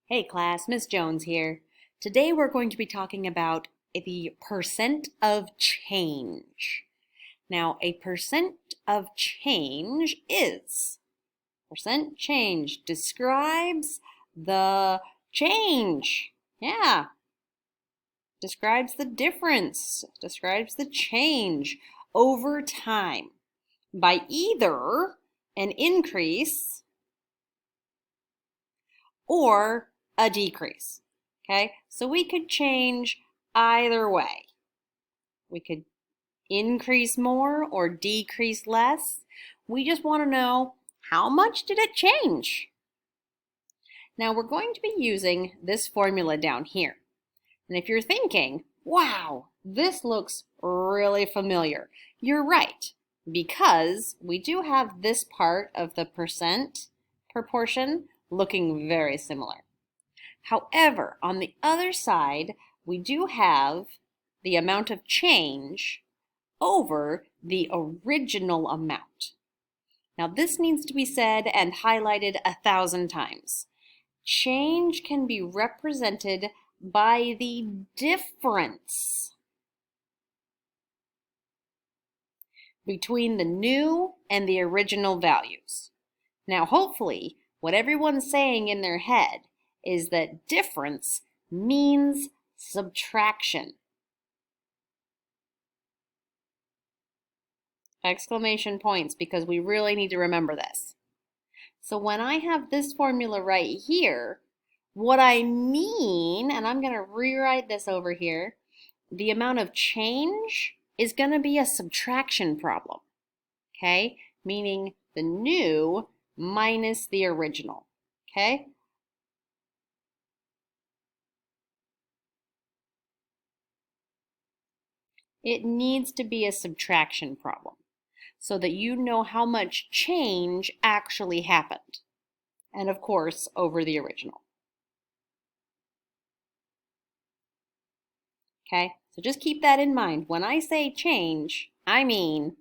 Hey class, Miss Jones here. Today we're going to be talking about the percent of change. Now, a percent of change is, percent change describes the change. Yeah, describes the difference, describes the change over time by either an increase or a decrease. Okay, so we could change either way. We could increase more or decrease less. We just want to know, how much did it change? Now we're going to be using this formula down here. And if you're thinking, wow, this looks really familiar, you're right, because we do have this part of the percent proportion looking very similar. However, on the other side, we do have the amount of change over the original amount. Now, this needs to be said and highlighted 1,000 times. Change can be represented by the difference between the new and the original values. Now, hopefully, what everyone's saying in their head is that difference means subtraction. Exclamation points, because we really need to remember this. So when I have this formula right here, what I mean, and I'm going to rewrite this over here, the amount of change is going to be a subtraction problem, okay? Meaning the new minus the original, okay? It needs to be a subtraction problem so that you know how much change actually happened. And of course, over the original. Okay, so just keep that in mind. When I say change, I mean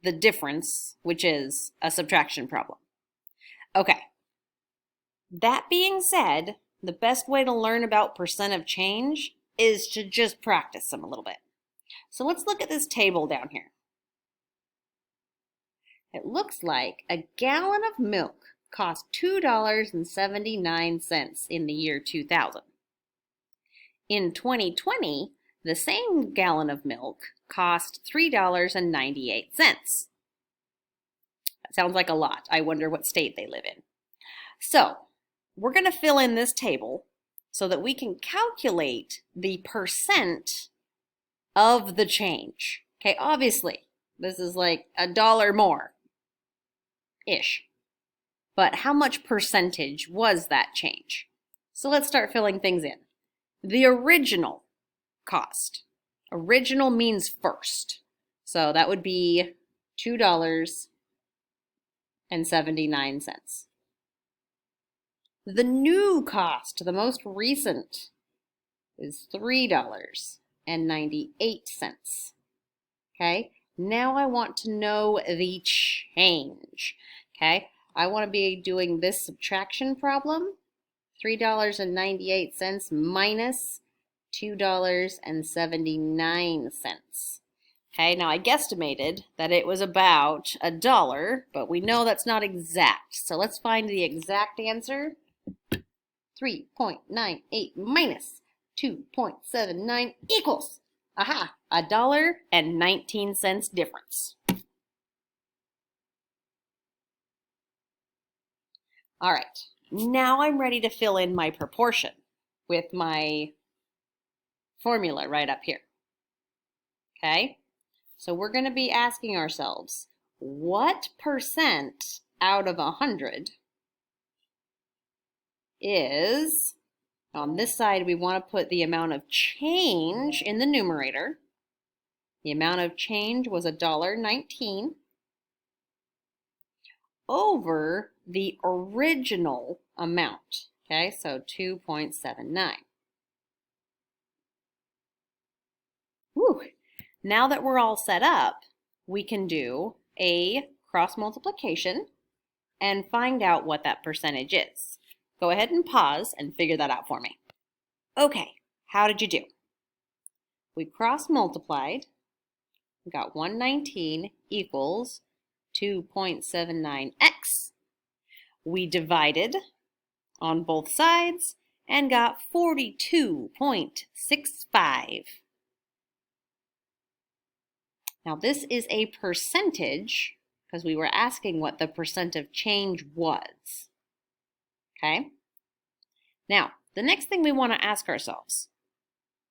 the difference, which is a subtraction problem. Okay, that being said, the best way to learn about percent of change is to just practice them a little bit. So let's look at this table down here. It looks like a gallon of milk cost $2.79 in the year 2000. In 2020, the same gallon of milk cost $3.98. That sounds like a lot. I wonder what state they live in. So, we're going to fill in this table so that we can calculate the percent of the change. Okay, obviously, this is like $1 more-ish. But how much percentage was that change? So let's start filling things in. The original cost. Original means first. So that would be $2.79. The new cost, the most recent, is $3.98. Okay, now I want to know the change. Okay, I want to be doing this subtraction problem. $3.98 minus $2.79. Okay, now I guesstimated that it was about $1, but we know that's not exact. So let's find the exact answer. 3.98 minus 2.79 equals, aha, $1.19 difference. All right, now I'm ready to fill in my proportion with my formula right up here. Okay, so we're going to be asking ourselves, what percent out of 100 is, on this side we want to put the amount of change in the numerator. The amount of change was $1.19 over the original amount. Okay, so 2.79. Whew. Now that we're all set up, we can do a cross multiplication and find out what that percentage is. go ahead and pause and figure that out for me. Okay, how did you do? We cross-multiplied. We got 119 equals 2.79x. We divided on both sides and got 42.65. Now this is a percentage because we were asking what the percent of change was. Okay? Now, the next thing we want to ask ourselves,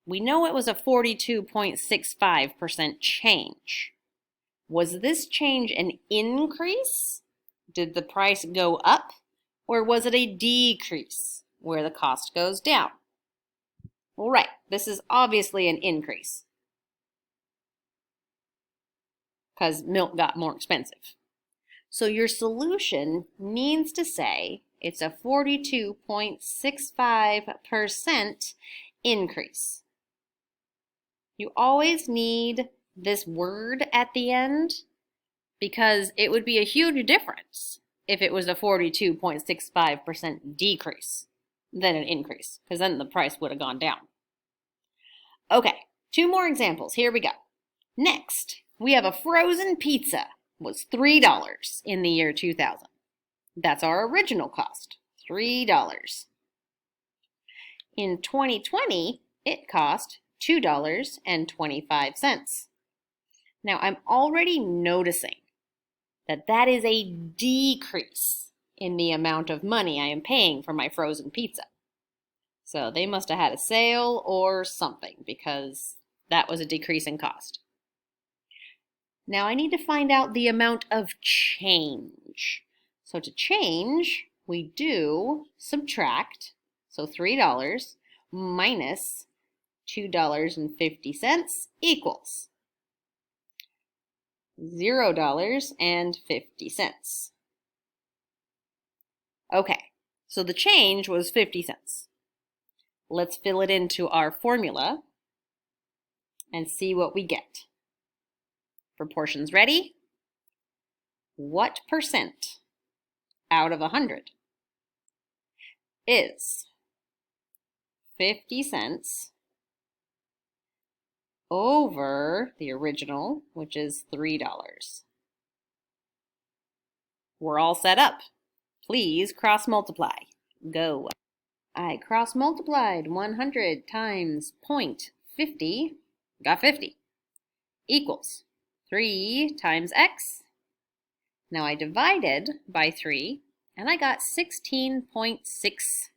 we know it was a 42.65% change. Was this change an increase? Did the price go up? Or was it a decrease where the cost goes down? Well, right, this is obviously an increase because milk got more expensive. So your solution needs to say it's a 42.65% increase. You always need this word at the end because it would be a huge difference if it was a 42.65% decrease than an increase, because then the price would have gone down. Okay, 2 more examples. Here we go. Next, we have a frozen pizza was $3 in the year 2000. That's our original cost, $3. In 2020, it cost $2.25. Now, I'm already noticing that that is a decrease in the amount of money I am paying for my frozen pizza. So they must have had a sale or something because that was a decrease in cost. Now I need to find out the amount of change. So to change, we do subtract, so $3 minus $2.50 equals $0.50. Okay, so the change was 50 cents. Let's fill it into our formula and see what we get. Proportions ready? What percent out of 100 is 50 cents over the original, which is $3? We're all set up. Please cross multiply. Go. I cross multiplied 100 times 0.50, got 50, equals 3 times x. Now I divided by 3, and I got 16.6,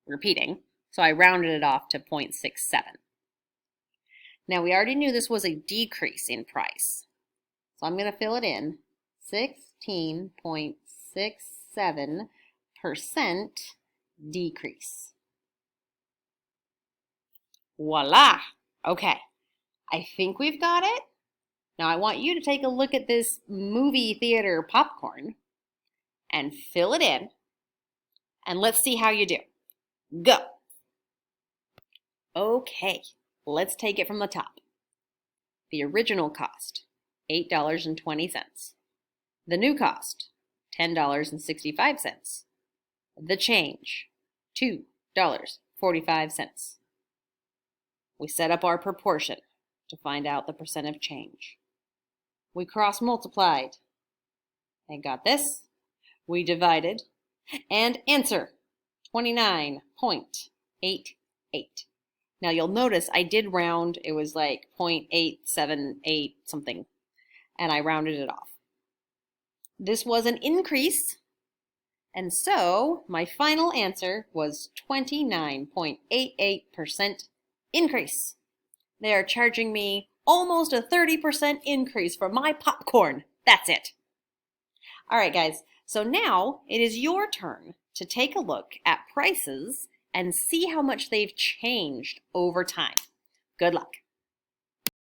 repeating, so I rounded it off to 0.67. Now we already knew this was a decrease in price, so I'm going to fill it in, 16.67% decrease. Voila! Okay, I think we've got it. Now I want you to take a look at this movie theater popcorn and fill it in, and let's see how you do. Go! Okay, let's take it from the top. The original cost, $8.20. The new cost, $10.65. The change, $2.45. We set up our proportion to find out the percent of change. We cross-multiplied and got this. We divided and answer, 29.88. Now you'll notice I did round, it was like 0.878 something, and I rounded it off. This was an increase, and so my final answer was 29.88% increase. They are charging me almost a 30% increase for my popcorn. That's it. All right, guys, so now it is your turn to take a look at prices and see how much they've changed over time. Good luck.